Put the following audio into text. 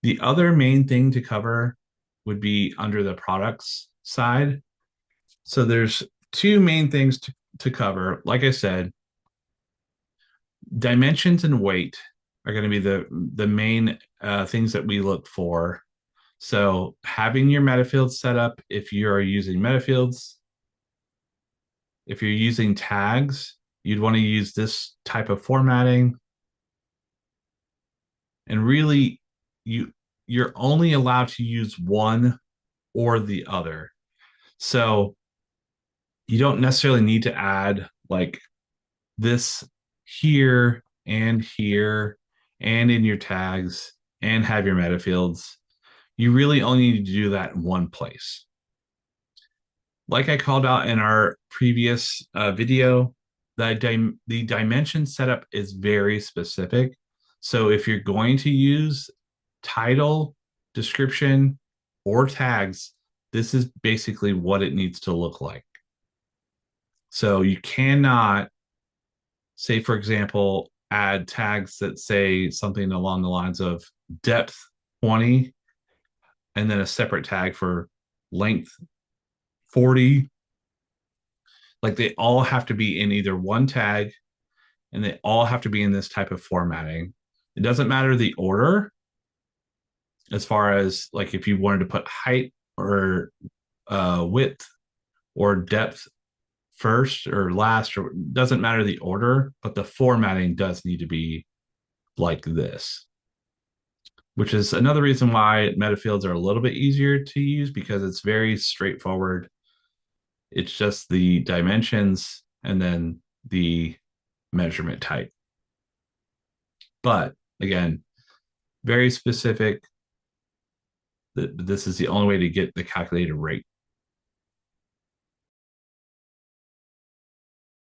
The other main thing to cover would be under the products side. So there's two main things to cover. Like I said, dimensions and weight are going to be the main things that we look for. So having your metafields set up if you're using metafields, if you're using tags, you'd want to use this type of formatting. And really, you you're only allowed to use one or the other. So you don't necessarily need to add like this here and in your tags and have your meta fields. You really only need to do that in one place. Like I called out in our previous video, the dimension setup is very specific. So if you're going to use title, description, or tags, this is basically what it needs to look like. So you cannot say, for example, add tags that say something along the lines of depth 20 and then a separate tag for length 40. Like they all have to be in either one tag and they all have to be in this type of formatting. It doesn't matter the order as far as like if you wanted to put height or width or depth first or last, or doesn't matter the order, but the formatting does need to be like this, which is another reason why metafields are a little bit easier to use because it's very straightforward. It's just the dimensions and then the measurement type. But again, very specific. This is the only way to get the calculated rate.